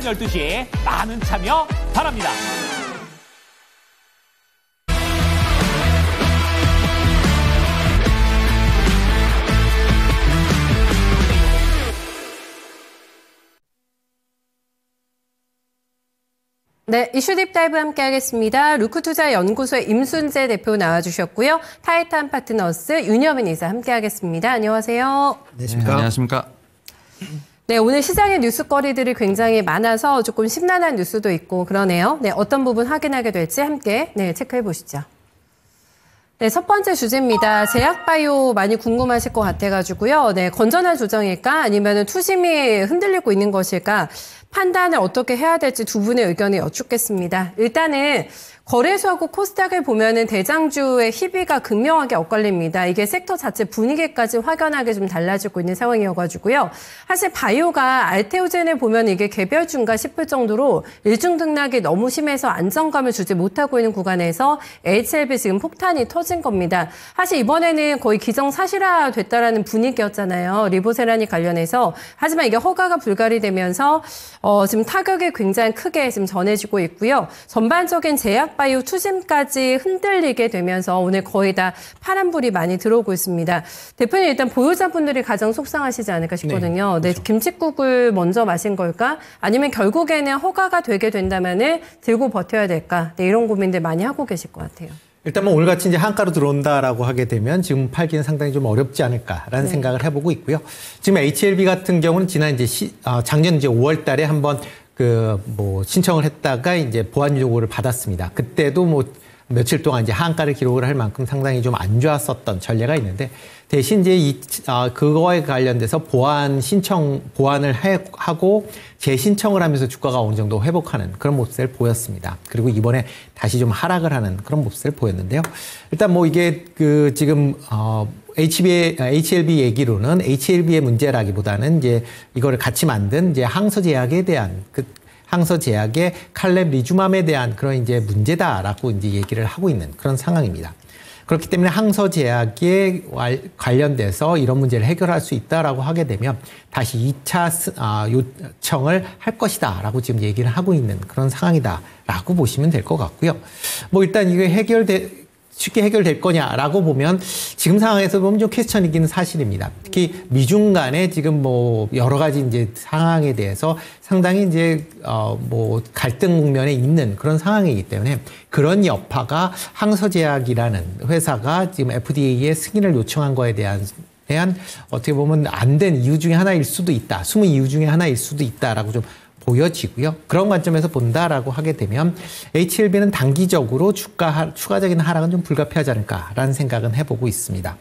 오전 12시 많은 참여 바랍니다. 네, 이슈 딥다이브 함께 하겠습니다. 루크투자연구소의 임순재 대표 나와주셨고요. 타이탄 파트너스 윤여민 이사 함께 하겠습니다. 안녕하세요. 네, 안녕하십니까. 네, 오늘 시장의 뉴스거리들이 굉장히 많아서 조금 심란한 뉴스도 있고 그러네요. 네, 어떤 부분 확인하게 될지 함께 체크해 보시죠. 네, 첫 번째 주제입니다. 제약바이오 많이 궁금하실 것 같아가지고요. 네, 건전한 조정일까 아니면 투심이 흔들리고 있는 것일까 판단을 어떻게 해야 될지 두 분의 의견을 여쭙겠습니다. 일단은 거래소하고 코스닥을 보면은 대장주의 희비가 극명하게 엇갈립니다. 이게 섹터 자체 분위기까지 확연하게 좀 달라지고 있는 상황이어가지고요. 사실 바이오가 알테오젠을 보면 이게 개별주인가 싶을 정도로 일중 등락이 너무 심해서 안정감을 주지 못하고 있는 구간에서 HLB 지금 폭탄이 터진 겁니다. 사실 이번에는 거의 기정사실화 됐다라는 분위기였잖아요. 리보세라니 관련해서. 하지만 이게 허가가 불가리 되면서 지금 타격이 굉장히 크게 지금 전해지고 있고요. 전반적인 제약 바이오 투심까지 흔들리게 되면서 오늘 거의 다 파란불이 많이 들어오고 있습니다. 대표님 일단 보유자분들이 가장 속상하시지 않을까 싶거든요. 네, 그렇죠. 김칫국을 먼저 마신 걸까? 아니면 결국에는 허가가 되게 된다면은 들고 버텨야 될까? 네, 이런 고민들 많이 하고 계실 것 같아요. 일단 뭐 오늘같이 이제 한가로 들어온다라고 하게 되면 지금 팔기는 상당히 좀 어렵지 않을까라는 생각을 해보고 있고요. 지금 HLB 같은 경우는 지난 작년 5월 달에 한번 신청을 했다가 이제 보완 요구를 받았습니다. 그때도 뭐 며칠 동안 이제 하한가를 기록을 할 만큼 상당히 좀 안 좋았었던 전례가 있는데 대신 이제 그거에 관련돼서 보완을 하고 재신청을 하면서 주가가 어느 정도 회복하는 그런 모습을 보였습니다. 그리고 이번에 다시 좀 하락을 하는 그런 모습을 보였는데요. 일단 뭐 이게 지금 HLB 얘기로는 HLB의 문제라기보다는 이제 이거를 같이 만든 이제 항서제약에 대한 항서제약의 칼렙리주맘에 대한 그런 이제 문제다라고 이제 얘기를 하고 있는 그런 상황입니다. 그렇기 때문에 항서제약에 관련돼서 이런 문제를 해결할 수 있다라고 하게 되면 다시 2차 요청을 할 것이다라고 지금 얘기를 하고 있는 그런 상황이다라고 보시면 될 것 같고요. 뭐 일단 이게 쉽게 해결될 거냐라고 보면 지금 상황에서 보면 좀 퀘스천이기는 사실입니다. 특히 미중 간에 지금 뭐 여러 가지 이제 상황에 대해서 상당히 이제 갈등 국면에 있는 그런 상황이기 때문에 그런 여파가 항서제약이라는 회사가 지금 FDA의 승인을 요청한 거에 대한 어떻게 보면 안 된 이유 중에 하나일 수도 있다. 숨은 이유 중에 하나일 수도 있다라고 좀 보여지고요. 그런 관점에서 본다라고 하게 되면 HLB는 단기적으로 추가적인 하락은 좀 불가피하지 않을까라는 생각은 해보고 있습니다.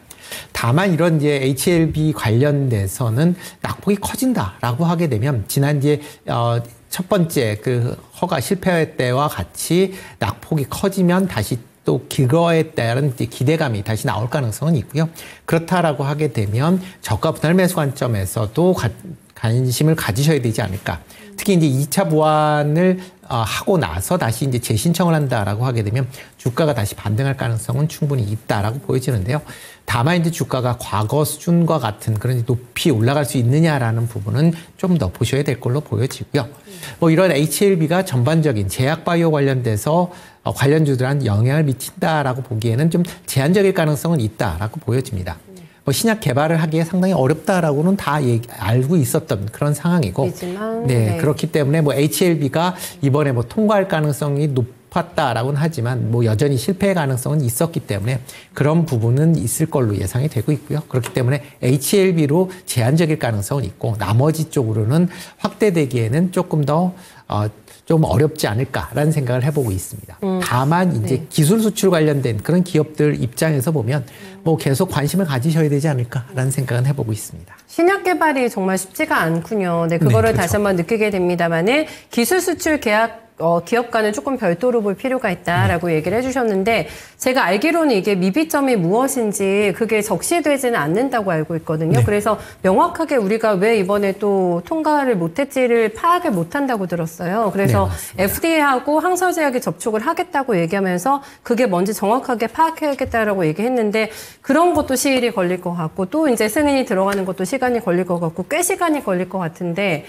다만 이런 이제 HLB 관련돼서는 낙폭이 커진다라고 하게 되면 지난 이제 첫 번째 허가 실패 때와 같이 낙폭이 커지면 다시 또 그거에 따른 기대감이 다시 나올 가능성은 있고요. 그렇다라고 하게 되면 저가 분할 매수 관점에서도 관심을 가지셔야 되지 않을까. 특히 이제 2차 보완을 하고 나서 다시 이제 재신청을 한다라고 하게 되면 주가가 다시 반등할 가능성은 충분히 있다라고 보여지는데요. 다만 이제 주가가 과거 수준과 같은 그런 높이 올라갈 수 있느냐라는 부분은 좀 더 보셔야 될 걸로 보여지고요. 뭐 이런 HLB가 전반적인 제약바이오 관련돼서 관련주들한테 영향을 미친다라고 보기에는 좀 제한적일 가능성은 있다라고 보여집니다. 신약 개발을 하기에 상당히 어렵다라고는 다 알고 있었던 그런 상황이고, 네, 그렇기 때문에 뭐 HLB가 이번에 뭐 통과할 가능성이 높았다라고는 하지만 뭐 여전히 실패의 가능성은 있었기 때문에 그런 부분은 있을 걸로 예상이 되고 있고요. 그렇기 때문에 HLB로 제한적일 가능성은 있고 나머지 쪽으로는 확대되기에는 조금 더 좀 어렵지 않을까라는 생각을 해보고 있습니다. 다만 이제 기술 수출 관련된 그런 기업들 입장에서 보면 뭐 계속 관심을 가지셔야 되지 않을까라는 생각은 해보고 있습니다. 신약 개발이 정말 쉽지가 않군요. 네, 그거를 그렇죠. 다시 한번 느끼게 됩니다만은 기술 수출 계약 기업과는 조금 별도로 볼 필요가 있다라고 얘기를 해주셨는데 제가 알기로는 이게 미비점이 무엇인지 그게 적시되지는 않는다고 알고 있거든요. 그래서 명확하게 우리가 왜 이번에 또 통과를 못했지를 파악을 못한다고 들었어요. 그래서 FDA하고 항서제약이 접촉을 하겠다고 얘기하면서 그게 뭔지 정확하게 파악해야겠다라고 얘기했는데 그런 것도 시일이 걸릴 것 같고 또 이제 승인이 들어가는 것도 시간이 걸릴 것 같고 꽤 시간이 걸릴 것 같은데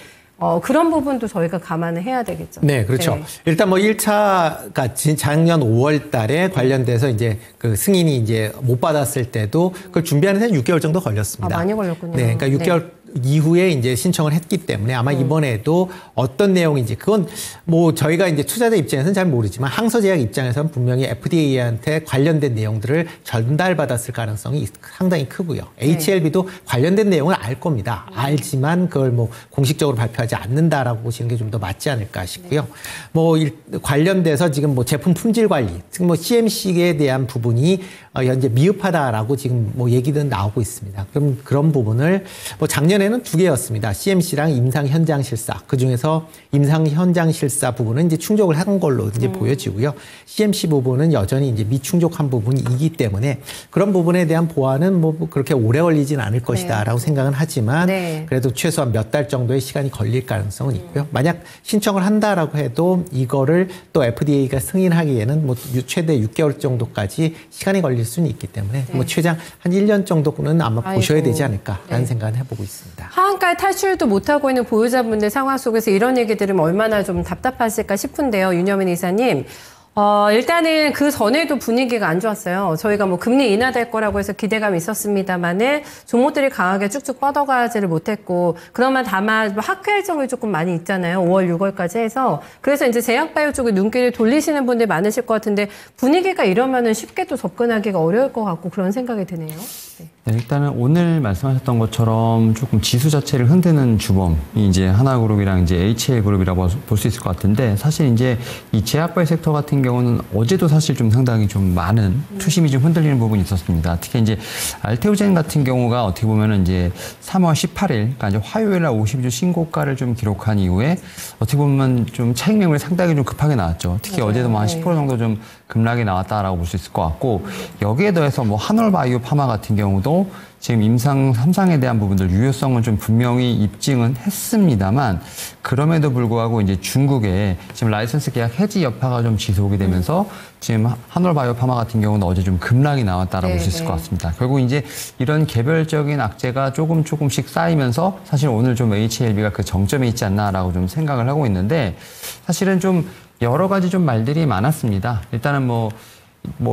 그런 부분도 저희가 감안을 해야 되겠죠. 네, 그렇죠. 네. 일단 뭐 1차가 작년 5월 달에 관련돼서 이제 그 승인이 이제 못 받았을 때도 그걸 준비하는 데 6개월 정도 걸렸습니다. 많이 걸렸군요. 네, 그러니까 6개월 이후에 이제 신청을 했기 때문에 아마 이번에도 어떤 내용인지 그건 뭐 저희가 이제 투자자 입장에서는 잘 모르지만 항소제약 입장에서는 분명히 FDA한테 관련된 내용들을 전달받았을 가능성이 상당히 크고요. HLB도 관련된 내용을 알 겁니다. 알지만 그걸 뭐 공식적으로 발표하지 않는다라고 보시는 게 좀 더 맞지 않을까 싶고요. 뭐 관련돼서 지금 뭐 제품 품질 관리, 즉 뭐 CMC에 대한 부분이 현재 미흡하다라고 지금 뭐 얘기는 나오고 있습니다. 그럼 그런 부분을 뭐 작년에는 2개였습니다. CMC랑 임상 현장 실사. 그 중에서 임상 현장 실사 부분은 이제 충족을 한 걸로 이제 보여지고요. CMC 부분은 여전히 이제 미충족한 부분이기 때문에 그런 부분에 대한 보완은 뭐 그렇게 오래 걸리진 않을 것이다라고 생각은 하지만 그래도 최소한 몇 달 정도의 시간이 걸릴 가능성은 있고요. 만약 신청을 한다라고 해도 이거를 또 FDA가 승인하기에는 뭐 최대 6개월 정도까지 시간이 걸릴 수는 있기 때문에 뭐 최장 한 1년 정도는 아마 보셔야 되지 않을까라는 생각은 해보고 있습니다. 하한가에 탈출도 못하고 있는 보유자분들 상황 속에서 이런 얘기 들으면 얼마나 좀 답답하실까 싶은데요. 윤여민 이사님. 일단은 그 전에도 분위기가 안 좋았어요. 저희가 뭐 금리 인하될 거라고 해서 기대감이 있었습니다만은 종목들이 강하게 쭉쭉 뻗어가지를 못했고, 그러면 다만 학회 일정이 조금 많이 있잖아요. 5월, 6월까지 해서. 그래서 이제 제약바이오 쪽에 눈길을 돌리시는 분들 많으실 것 같은데 분위기가 이러면은 쉽게 또 접근하기가 어려울 것 같고 그런 생각이 드네요. 네, 일단은 오늘 말씀하셨던 것처럼 조금 지수 자체를 흔드는 주범이 이제 하나그룹이랑 이제 HL그룹이라고 볼 수 있을 것 같은데, 사실 이제 이 제약바이오 섹터 같은 경우는 어제도 사실 좀 상당히 좀 많은 투심이 좀 흔들리는 부분이 있었습니다. 특히 이제 알테오젠 같은 경우가 어떻게 보면은 이제 3월 18일, 그러니까 이제 화요일 날 52주 신고가를 좀 기록한 이후에 어떻게 보면 좀 차익 매물이 상당히 좀 급하게 나왔죠. 특히 어제도 뭐 한 10% 정도 좀 급락이 나왔다라고 볼 수 있을 것 같고, 여기에 더해서 뭐 한올바이오 파마 같은 경우도 지금 임상 3상에 대한 부분들 유효성은 좀 분명히 입증은 했습니다만, 그럼에도 불구하고 이제 중국에 지금 라이선스 계약 해지 여파가 좀 지속이 되면서 지금 한올바이오 파마 같은 경우는 어제 좀 급락이 나왔다라고 볼 수 있을 것 같습니다. 결국 이제 이런 개별적인 악재가 조금씩 쌓이면서 사실 오늘 좀 HLB가 그 정점에 있지 않나라고 좀 생각을 하고 있는데, 사실은 좀 여러 가지 좀 말들이 많았습니다. 일단은 뭐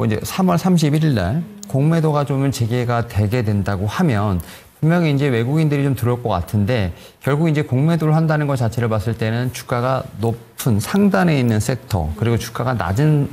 이제 3월 31일 날 공매도가 좀 재개가 되게 된다고 하면 분명히 이제 외국인들이 좀 들어올 것 같은데, 결국 이제 공매도를 한다는 것 자체를 봤을 때는 주가가 높은 상단에 있는 섹터, 그리고 주가가 낮은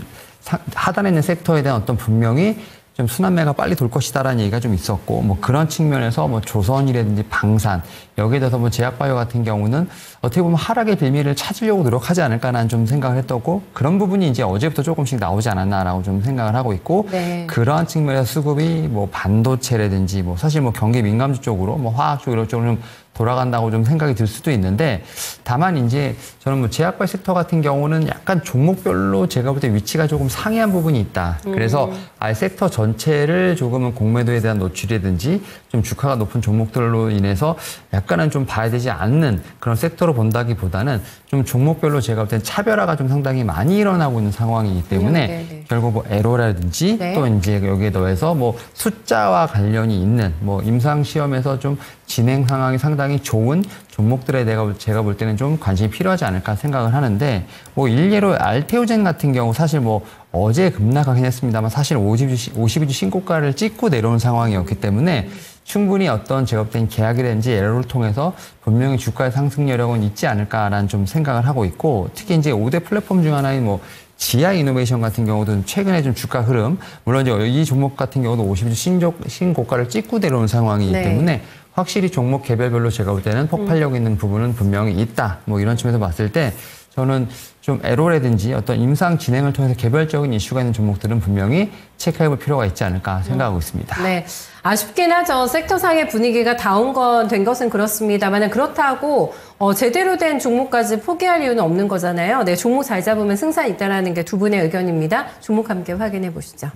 하단에 있는 섹터에 대한 어떤 분명히 좀 순환매가 빨리 돌 것이다라는 얘기가 좀 있었고, 뭐 그런 측면에서 뭐 조선이라든지 방산, 여기에 대해서 뭐 제약바이오 같은 경우는 어떻게 보면 하락의 빌미를 찾으려고 노력하지 않을까라는 좀 생각을 했었고, 그런 부분이 이제 어제부터 조금씩 나오지 않았나라고 좀 생각을 하고 있고, 그러한 측면에서 수급이 뭐 반도체라든지 뭐 사실 뭐 경기 민감주 쪽으로 뭐 화학 쪽 이런 쪽으로 좀 돌아간다고 좀 생각이 들 수도 있는데, 다만 이제 저는 뭐 제약바이오 섹터 같은 경우는 약간 종목별로 제가 볼 때 위치가 조금 상이한 부분이 있다. 그래서 아예 섹터 전체를 조금은 공매도에 대한 노출이라든지 좀 주가가 높은 종목들로 인해서 약간은 좀 봐야 되지 않는 그런 섹터로 본다기보다는 좀 종목별로 제가 볼 땐 차별화가 좀 상당히 많이 일어나고 있는 상황이기 때문에 결국 뭐 에로라든지 또 이제 여기에 더해서 뭐 숫자와 관련이 있는 뭐 임상 시험에서 좀 진행 상황이 상당히 좋은 종목들에 제가 볼 때는 좀 관심이 필요하지 않을까 생각을 하는데, 뭐 일례로 알테오젠 같은 경우 사실 뭐 어제 급락하긴 했습니다만 사실 52주 신고가를 찍고 내려온 상황이었기 때문에 충분히 어떤 제가 볼 땐 계약이라든지 에러를 통해서 분명히 주가의 상승 여력은 있지 않을까라는 좀 생각을 하고 있고, 특히 이제 5대 플랫폼 중 하나인 뭐 지아 이노베이션 같은 경우도 최근에 좀 주가 흐름, 물론 이제 이 종목 같은 경우도 52주 신고가를 찍고 내려온 상황이기 때문에 확실히 종목 개별별로 제가 볼 때는 폭발력 있는 부분은 분명히 있다. 뭐 이런 측면에서 봤을 때 저는 좀 에로라든지 어떤 임상 진행을 통해서 개별적인 이슈가 있는 종목들은 분명히 체크해볼 필요가 있지 않을까 생각하고 있습니다. 네, 아쉽긴 하죠. 섹터상의 분위기가 다운된 것은 그렇습니다만, 그렇다고 제대로 된 종목까지 포기할 이유는 없는 거잖아요. 네, 종목 잘 잡으면 승산 있다라는 게 두 분의 의견입니다. 종목 함께 확인해 보시죠.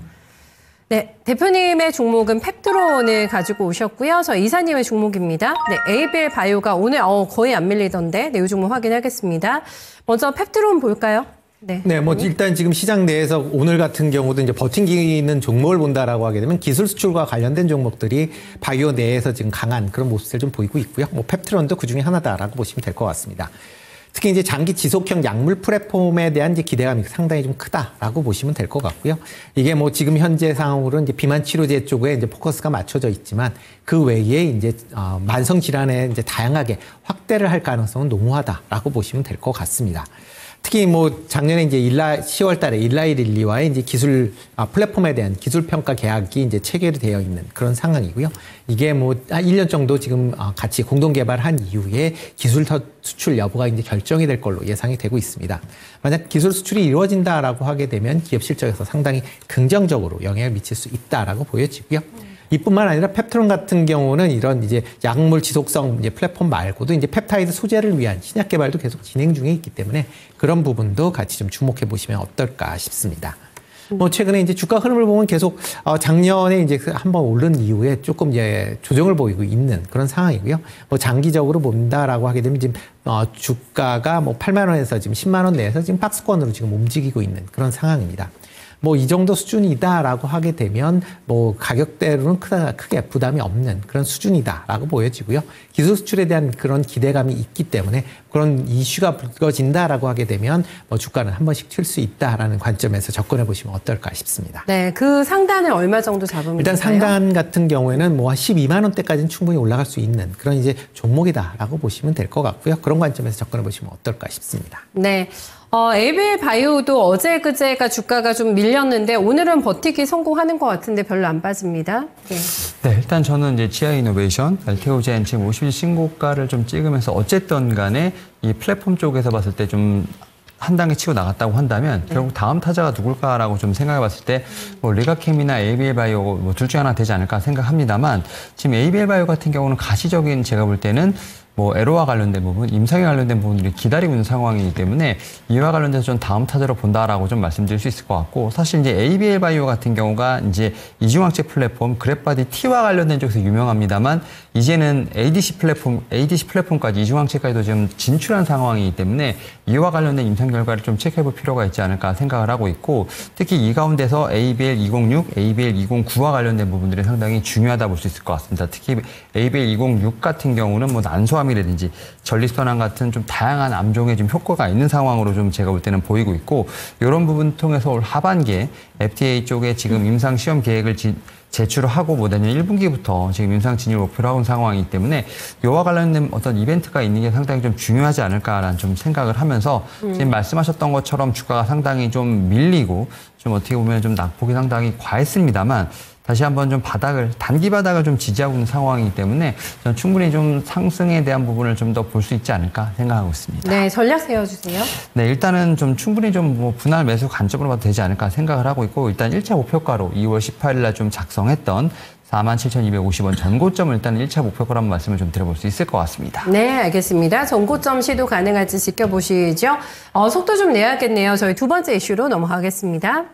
네, 대표님의 종목은 펩트론을 가지고 오셨고요. 저 이사님의 종목입니다. 네, 에이벨 바이오가 오늘 거의 안 밀리던데, 네, 이 종목 확인하겠습니다. 먼저 펩트론 볼까요? 네, 뭐 일단 지금 시장 내에서 오늘 같은 경우도 이제 버팅기는 종목을 본다라고 하게 되면 기술 수출과 관련된 종목들이 바이오 내에서 지금 강한 그런 모습을 좀 보이고 있고요. 뭐 펩트론도 그 중에 하나다라고 보시면 될 것 같습니다. 특히 이제 장기 지속형 약물 플랫폼에 대한 이제 기대감이 상당히 좀 크다라고 보시면 될 것 같고요. 이게 뭐 지금 현재 상황으로 이제 비만 치료제 쪽에 이제 포커스가 맞춰져 있지만 그 외에 이제 만성 질환에 이제 다양하게 확대를 할 가능성은 농후하다라고 보시면 될 것 같습니다. 특히 뭐 작년에 이제 10월 달에 일라이릴리와의 이제 기술 플랫폼에 대한 기술 평가 계약이 이제 체결이 되어 있는 그런 상황이고요. 이게 뭐 1년 정도 지금 같이 공동 개발한 이후에 기술 수출 여부가 이제 결정이 될 걸로 예상이 되고 있습니다. 만약 기술 수출이 이루어진다라고 하게 되면 기업 실적에서 상당히 긍정적으로 영향을 미칠 수 있다라고 보여지고요. 이뿐만 아니라 펩트론 같은 경우는 이런 이제 약물 지속성 이제 플랫폼 말고도 이제 펩타이드 소재를 위한 신약 개발도 계속 진행 중에 있기 때문에 그런 부분도 같이 좀 주목해 보시면 어떨까 싶습니다. 뭐 최근에 이제 주가 흐름을 보면 계속 작년에 이제 한번 오른 이후에 조금 이제 조정을 보이고 있는 그런 상황이고요. 뭐 장기적으로 본다라고 하게 되면 지금 주가가 뭐 8만 원에서 지금 10만 원 내에서 지금 박스권으로 지금 움직이고 있는 그런 상황입니다. 뭐 이 정도 수준이다라고 하게 되면 뭐 가격대로는 크게 부담이 없는 그런 수준이다라고 보여지고요. 기술 수출에 대한 그런 기대감이 있기 때문에 그런 이슈가 불거진다라고 하게 되면 뭐 주가는 한 번씩 튈 수 있다라는 관점에서 접근해 보시면 어떨까 싶습니다. 네, 그 상단을 얼마 정도 잡으면 일단 될까요? 상단 같은 경우에는 뭐 한 12만 원대까지는 충분히 올라갈 수 있는 그런 이제 종목이다라고 보시면 될 것 같고요. 그런 관점에서 접근해 보시면 어떨까 싶습니다. 네. ABL 바이오도 어제 그제가 주가가 좀 밀렸는데 오늘은 버티기 성공하는 것 같은데 별로 안 빠집니다. 네. 네, 일단 저는 이제 GI 이노베이션, LTO젠 지금 50일 신고가를 좀 찍으면서 어쨌든 간에 이 플랫폼 쪽에서 봤을 때 좀 한 단계 치고 나갔다고 한다면 결국 다음 타자가 누굴까라고 좀 생각해 봤을 때 뭐 리가캠이나 ABL 바이오 뭐 둘 중 하나 되지 않을까 생각합니다만 지금 ABL 바이오 같은 경우는 가시적인 제가 볼 때는 뭐 에로와 관련된 부분, 임상에 관련된 부분들이 기다리고 있는 상황이기 때문에 이와 관련돼서 좀 다음 타자로 본다라고 좀 말씀드릴 수 있을 것 같고 사실 이제 ABL 바이오 같은 경우가 이제 이중항체 플랫폼 그래프바디 T와 관련된 쪽에서 유명합니다만 이제는 ADC 플랫폼까지 이중항체까지도 지금 진출한 상황이기 때문에 이와 관련된 임상 결과를 좀 체크해볼 필요가 있지 않을까 생각을 하고 있고 특히 이 가운데서 ABL 206, ABL 209와 관련된 부분들이 상당히 중요하다 볼 수 있을 것 같습니다. 특히 ABL 206 같은 경우는 뭐 난소암이라든지 전립선암 같은 좀 다양한 암종에 좀 효과가 있는 상황으로 좀 제가 볼 때는 보이고 있고 이런 부분 통해서 올 하반기에 FDA 쪽에 지금 임상 시험 계획을 제출을 하고 뭐 내년 1분기부터 지금 임상 진입을 목표로 하고 있는 상황이기 때문에 이와 관련된 어떤 이벤트가 있는 게 상당히 좀 중요하지 않을까라는 좀 생각을 하면서 지금 말씀하셨던 것처럼 주가가 상당히 좀 밀리고 좀 어떻게 보면 좀 낙폭이 상당히 과했습니다만 다시 한번 좀 단기 바닥을 좀 지지하고 있는 상황이기 때문에 저는 충분히 좀 상승에 대한 부분을 좀 더 볼 수 있지 않을까 생각하고 있습니다. 네, 전략 세워주세요. 네, 일단은 좀 충분히 좀 뭐 분할 매수 관점으로 봐도 되지 않을까 생각을 하고 있고 일단 1차 목표가로 2월 18일 날 좀 작성했던 47,250원 전고점을 일단 1차 목표가로 한번 말씀을 좀 드려볼 수 있을 것 같습니다. 네, 알겠습니다. 전고점 시도 가능할지 지켜보시죠. 속도 좀 내야겠네요. 저희 두 번째 이슈로 넘어가겠습니다.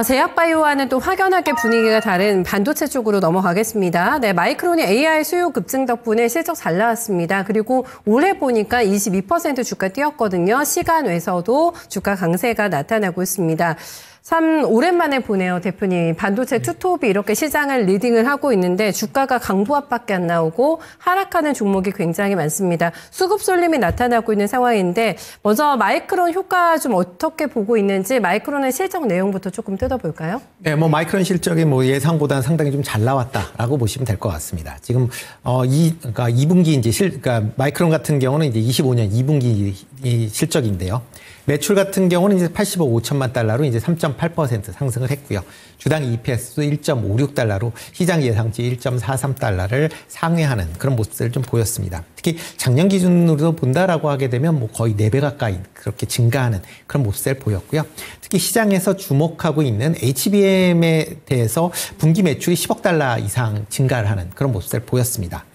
제약바이오와는 또 확연하게 분위기가 다른 반도체 쪽으로 넘어가겠습니다. 네, 마이크론이 AI 수요 급증 덕분에 실적 잘 나왔습니다. 그리고 올해 보니까 22% 주가 뛰었거든요. 시간 외에서도 주가 강세가 나타나고 있습니다. 참 오랜만에 보네요, 대표님. 반도체 투톱이 이렇게 시장을 리딩을 하고 있는데 주가가 강보합밖에 안 나오고 하락하는 종목이 굉장히 많습니다. 수급 쏠림이 나타나고 있는 상황인데 먼저 마이크론 효과 좀 어떻게 보고 있는지 마이크론의 실적 내용부터 조금 뜯어볼까요? 네, 뭐 마이크론 실적이 뭐 예상보다는 상당히 좀 잘 나왔다라고 보시면 될 것 같습니다. 지금 그러니까 2분기 이제 그러니까 마이크론 같은 경우는 이제 25년 2분기 실적인데요. 매출 같은 경우는 이제 85억 5천만 달러로 이제 3.8% 상승을 했고요. 주당 EPS도 1.56달러로 시장 예상치 1.43달러를 상회하는 그런 모습을 좀 보였습니다. 특히 작년 기준으로 본다라고 하게 되면 뭐 거의 4배 가까이 그렇게 증가하는 그런 모습을 보였고요. 특히 시장에서 주목하고 있는 HBM에 대해서 분기 매출이 10억 달러 이상 증가를 하는 그런 모습을 보였습니다.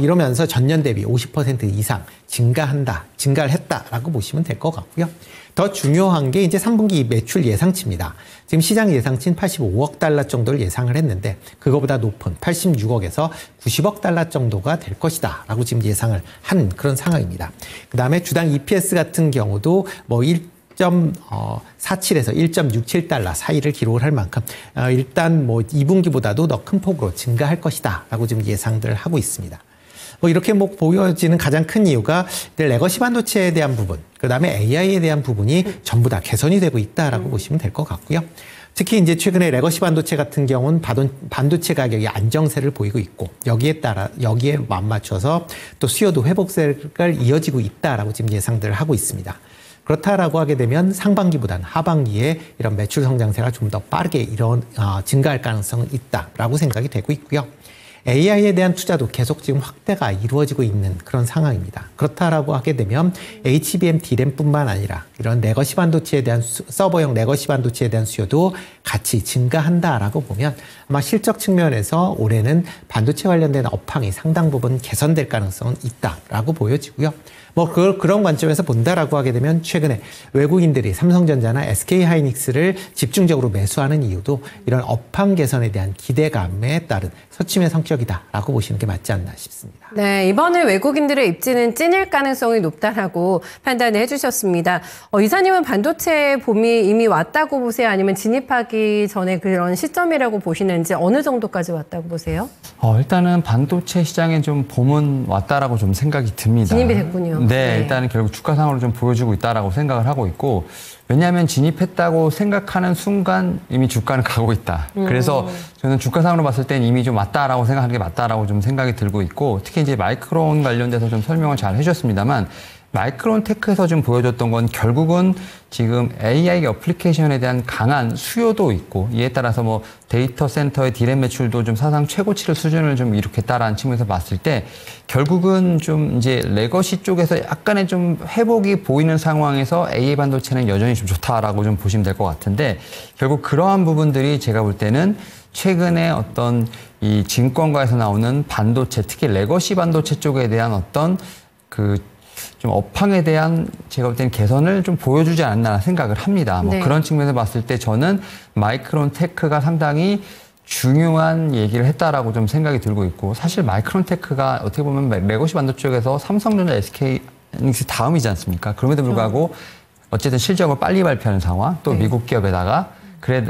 이러면서 전년 대비 50% 이상 증가를 했다라고 보시면 될 것 같고요. 더 중요한 게 이제 3분기 매출 예상치입니다. 지금 시장 예상치는 85억 달러 정도를 예상을 했는데 그거보다 높은 86억에서 90억 달러 정도가 될 것이다 라고 지금 예상을 한 그런 상황입니다. 그 다음에 주당 EPS 같은 경우도 뭐 1.47에서 1.67달러 사이를 기록을 할 만큼 일단 뭐 2분기보다도 더 큰 폭으로 증가할 것이다 라고 지금 예상들을 하고 있습니다. 뭐 이렇게 뭐 보여지는 가장 큰 이유가 레거시 반도체에 대한 부분, 그 다음에 AI에 대한 부분이 전부 다 개선이 되고 있다라고 보시면 될 것 같고요. 특히 이제 최근에 레거시 반도체 같은 경우는 반도체 가격이 안정세를 보이고 있고 여기에 맞춰서 또 수요도 회복세가 이어지고 있다라고 지금 예상들을 하고 있습니다. 그렇다라고 하게 되면 상반기보다는 하반기에 이런 매출 성장세가 좀 더 빠르게 증가할 가능성은 있다라고 생각이 되고 있고요. AI에 대한 투자도 계속 지금 확대가 이루어지고 있는 그런 상황입니다. 그렇다라고 하게 되면 HBM D램뿐만 아니라 이런 레거시 반도체에 대한 서버용 레거시 반도체에 대한 수요도 같이 증가한다라고 보면 아마 실적 측면에서 올해는 반도체 관련된 업황이 상당 부분 개선될 가능성은 있다라고 보여지고요. 뭐 그런 관점에서 본다라고 하게 되면 최근에 외국인들이 삼성전자나 SK하이닉스를 집중적으로 매수하는 이유도 이런 업황 개선에 대한 기대감에 따른 서침의 성격이다라고 보시는 게 맞지 않나 싶습니다. 네, 이번에 외국인들의 입지는 찐일 가능성이 높다라고 판단을 해주셨습니다. 이사님은 반도체 봄이 이미 왔다고 보세요? 아니면 진입하기 전에 그런 시점이라고 보시는지 어느 정도까지 왔다고 보세요? 일단은 반도체 시장에 좀 봄은 왔다라고 좀 생각이 듭니다. 진입이 됐군요. 네, 일단은 결국 주가상으로 좀 보여주고 있다라고 생각을 하고 있고, 왜냐하면 진입했다고 생각하는 순간 이미 주가는 가고 있다. 그래서 저는 주가상으로 봤을 땐 이미 좀 왔다라고 생각하는 게 맞다라고 좀 생각이 들고 있고, 특히 이제 마이크론 관련돼서 좀 설명을 잘 해주셨습니다만, 마이크론 테크에서 좀 보여줬던 건 결국은 지금 AI 어플리케이션에 대한 강한 수요도 있고, 이에 따라서 뭐 데이터 센터의 디램 매출도 좀 사상 최고치를 수준을 좀 이룩했다라는 측면에서 봤을 때 결국은 좀 이제 레거시 쪽에서 약간의 좀 회복이 보이는 상황에서 AI 반도체는 여전히 좀 좋다라고 좀 보시면 될 것 같은데, 결국 그러한 부분들이 제가 볼 때는 최근에 어떤 이 증권가에서 나오는 반도체, 특히 레거시 반도체 쪽에 대한 어떤 좀 업황에 대한 제가 볼 때는 개선을 좀 보여주지 않나 생각을 합니다. 뭐 네. 그런 측면에서 봤을 때 저는 마이크론 테크가 상당히 중요한 얘기를 했다라고 좀 생각이 들고 있고, 사실 마이크론 테크가 어떻게 보면 레거시 반도체 쪽에서 삼성전자, SK하이닉스 다음이지 않습니까? 그럼에도 불구하고 어쨌든 실적을 빨리 발표하는 상황, 또 네. 미국 기업에다가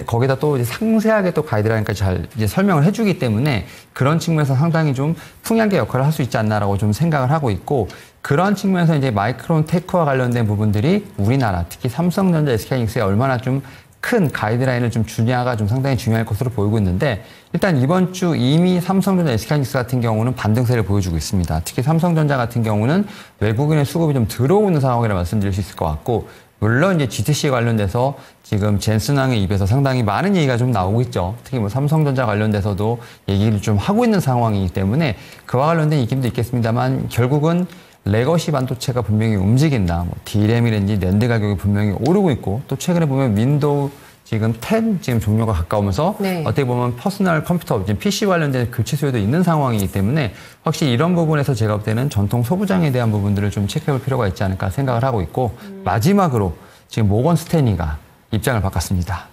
거기다 또 이제 상세하게 또 가이드라인까지 잘 이제 설명을 해주기 때문에 그런 측면에서 상당히 좀 풍향계 역할을 할 수 있지 않나라고 좀 생각을 하고 있고, 그런 측면에서 이제 마이크론 테크와 관련된 부분들이 우리나라, 특히 삼성전자, SK하이닉스에 얼마나 좀 큰 가이드라인을 좀 주냐가 좀 상당히 중요할 것으로 보이고 있는데, 일단 이번 주 이미 삼성전자, SK하이닉스 같은 경우는 반등세를 보여주고 있습니다. 특히 삼성전자 같은 경우는 외국인의 수급이 좀 들어오는 상황이라 말씀드릴 수 있을 것 같고, 물론 이제 GTC 관련돼서 지금 젠슨왕의 입에서 상당히 많은 얘기가 좀 나오고 있죠. 특히 뭐 삼성전자 관련돼서도 얘기를 좀 하고 있는 상황이기 때문에 그와 관련된 얘기도 있겠습니다만, 결국은 레거시 반도체가 분명히 움직인다. 뭐 D램이든지 낸드 가격이 분명히 오르고 있고, 또 최근에 보면 윈도우 지금 10 지금 종료가 가까우면서 네. 어떻게 보면 퍼스널 컴퓨터, 지금 PC 관련된 교체 수요도 있는 상황이기 때문에 확실히 이런 부분에서 제가 볼 때는 전통 소부장에 대한 부분들을 좀 체크해볼 필요가 있지 않을까 생각을 하고 있고, 마지막으로 지금 모건 스탠리가 입장을 바꿨습니다.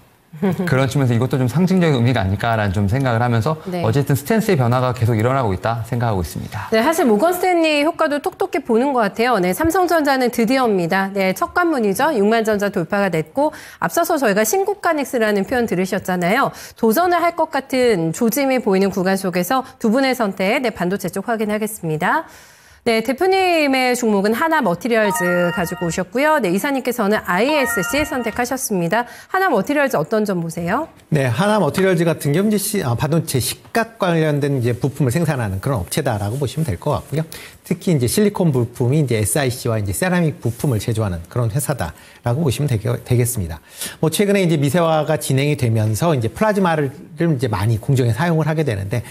그런 측면에서 이것도 좀 상징적인 의미가 아닐까라는 좀 생각을 하면서 네. 어쨌든 스탠스의 변화가 계속 일어나고 있다 생각하고 있습니다. 네, 사실 모건 스탠리 효과도 똑똑히 보는 것 같아요. 네, 삼성전자는 드디어입니다. 네, 첫 관문이죠. 6만 전자 돌파가 됐고, 앞서서 저희가 신고가 넥스라는 표현 들으셨잖아요. 도전을 할 것 같은 조짐이 보이는 구간 속에서 두 분의 선택, 네, 반도체 쪽 확인하겠습니다. 네, 대표님의 종목은 하나 머티리얼즈 가지고 오셨고요. 네, 이사님께서는 ISC 선택하셨습니다. 하나 머티리얼즈 어떤 점 보세요? 네, 하나 머티리얼즈 같은 경우 이제 반도체 식각 관련된 이제 부품을 생산하는 그런 업체다라고 보시면 될 것 같고요. 특히 이제 실리콘 부품이 이제 SiC와 이제 세라믹 부품을 제조하는 그런 회사다라고 보시면 되겠습니다. 뭐 최근에 이제 미세화가 진행이 되면서 이제 플라즈마를 이제 많이 공정에 사용을 하게 되는데,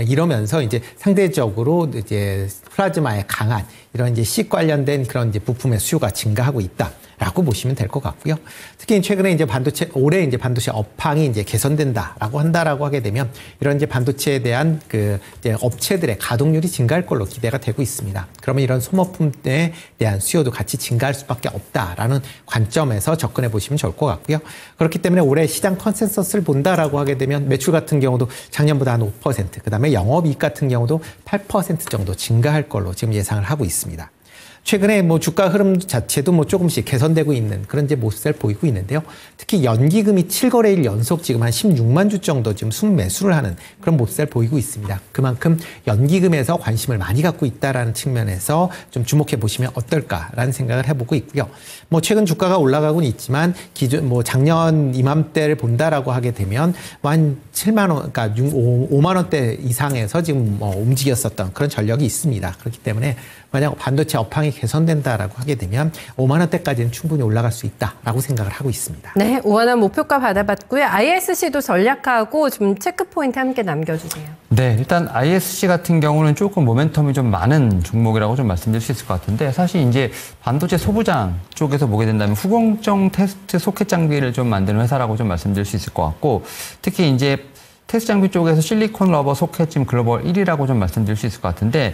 이러면서 이제 상대적으로 이제 플라즈마에 강한 이런 이제 식 관련된 그런 이제 부품의 수요가 증가하고 있다. 라고 보시면 될 것 같고요. 특히 최근에 이제 올해 이제 반도체 업황이 이제 개선된다라고 한다라고 하게 되면 이런 이제 반도체에 대한 그 이제 업체들의 가동률이 증가할 걸로 기대가 되고 있습니다. 그러면 이런 소모품에 대한 수요도 같이 증가할 수밖에 없다라는 관점에서 접근해 보시면 좋을 것 같고요. 그렇기 때문에 올해 시장 컨센서스를 본다라고 하게 되면 매출 같은 경우도 작년보다 한 5%, 그다음에 영업이익 같은 경우도 8% 정도 증가할 걸로 지금 예상을 하고 있습니다. 최근에 뭐 주가 흐름 자체도 뭐 조금씩 개선되고 있는 그런 이제 모습을 보이고 있는데요. 특히 연기금이 7거래일 연속 지금 한 16만 주 정도 지금 순매수를 하는 그런 모습을 보이고 있습니다. 그만큼 연기금에서 관심을 많이 갖고 있다라는 측면에서 좀 주목해 보시면 어떨까라는 생각을 해보고 있고요. 뭐 최근 주가가 올라가고는 있지만 기존 뭐 작년 이맘때를 본다라고 하게 되면 한 7만 원, 그러니까 5만 원대 이상에서 지금 뭐 움직였었던 그런 전력이 있습니다. 그렇기 때문에 만약 반도체 업황이 개선된다라고 하게 되면 5만 원대까지는 충분히 올라갈 수 있다라고 생각을 하고 있습니다. 네, 5만 원 목표가 받아봤고요. ISC도 전략하고 좀 체크 포인트 함께 남겨주세요. 네, 일단 ISC 같은 경우는 조금 모멘텀이 좀 많은 종목이라고 좀 말씀드릴 수 있을 것 같은데 사실 이제 반도체 소부장 쪽에서 보게 된다면 후공정 테스트 소켓 장비를 좀 만드는 회사라고 좀 말씀드릴 수 있을 것 같고 특히 이제 테스트 장비 쪽에서 실리콘 러버 소켓 지금 글로벌 1위라고 좀 말씀드릴 수 있을 것 같은데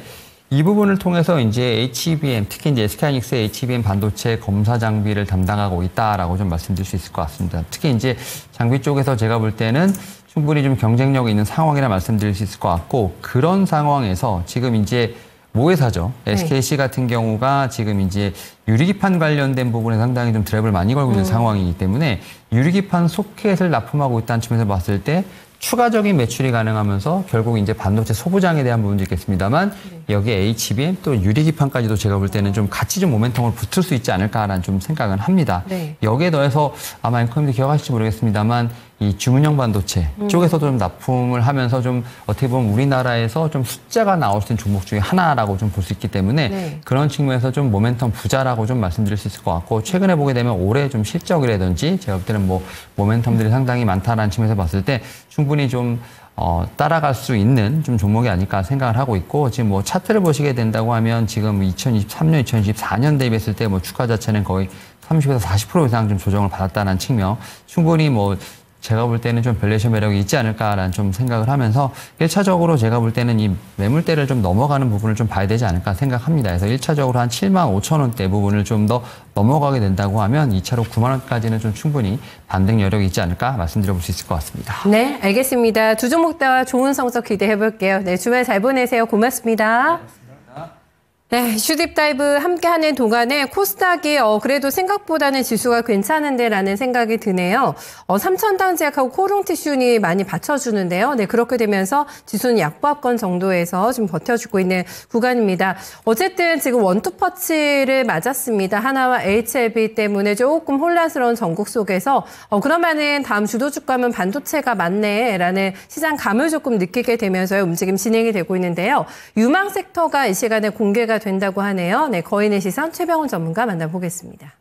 이 부분을 통해서 이제 HBM, 특히 이제 SK하이닉스의 HBM 반도체 검사 장비를 담당하고 있다라고 좀 말씀드릴 수 있을 것 같습니다. 특히 이제 장비 쪽에서 제가 볼 때는 충분히 좀 경쟁력이 있는 상황이라 말씀드릴 수 있을 것 같고 그런 상황에서 지금 이제 모회사죠. SKC 같은 경우가 지금 이제 유리기판 관련된 부분에 상당히 좀 드랩을 많이 걸고 있는 상황이기 때문에 유리기판 소켓을 납품하고 있다는 측면에서 봤을 때 추가적인 매출이 가능하면서 결국 이제 반도체 소부장에 대한 부분도 있겠습니다만 여기에 HBM 또 유리기판까지도 제가 볼 때는 좀 같이 좀 모멘텀을 붙을 수 있지 않을까라는 좀 생각은 합니다. 네. 여기에 더해서 아마 앵커님도 기억하실지 모르겠습니다만 이 주문형 반도체 쪽에서도 좀 납품을 하면서 좀 어떻게 보면 우리나라에서 좀 숫자가 나올 수 있는 종목 중에 하나라고 좀 볼 수 있기 때문에 네. 그런 측면에서 좀 모멘텀 부자라고 좀 말씀드릴 수 있을 것 같고 최근에 보게 되면 올해 좀 실적이라든지 제가 볼 때는 뭐 모멘텀들이 상당히 많다라는 측면에서 봤을 때 충분히 좀 따라갈 수 있는 좀 종목이 아닐까 생각을 하고 있고 지금 뭐 차트를 보시게 된다고 하면 지금 2023년, 2024년 대비했을 때 뭐 주가 자체는 거의 30에서 40% 이상 좀 조정을 받았다는 측면 충분히 뭐 제가 볼 때는 좀 밸류에이션 매력이 있지 않을까라는 좀 생각을 하면서 1차적으로 제가 볼 때는 이 매물대를 좀 넘어가는 부분을 좀 봐야 되지 않을까 생각합니다. 그래서 1차적으로 한 7만 5천 원대 부분을 좀 더 넘어가게 된다고 하면 2차로 9만 원까지는 좀 충분히 반등 여력이 있지 않을까 말씀드려 볼 수 있을 것 같습니다. 네, 알겠습니다. 두 종목 다 좋은 성적 기대해 볼게요. 네, 주말 잘 보내세요. 고맙습니다. 네, 슈딥다이브 함께하는 동안에 코스닥이 그래도 생각보다는 지수가 괜찮은데라는 생각이 드네요. 삼천당제약하고 코롱티슈니 많이 받쳐주는데요. 네, 그렇게 되면서 지수는 약보합권 정도에서 좀 버텨주고 있는 구간입니다. 어쨌든 지금 원투퍼치를 맞았습니다. 하나와 HLB 때문에 조금 혼란스러운 전국 속에서 그러면은 다음 주도 주가면 반도체가 맞네라는 시장 감을 조금 느끼게 되면서 움직임 진행이 되고 있는데요. 유망 섹터가 이 시간에 공개가 된다고 하네요. 네, 거인의 시선 최병훈 전문가 만나보겠습니다.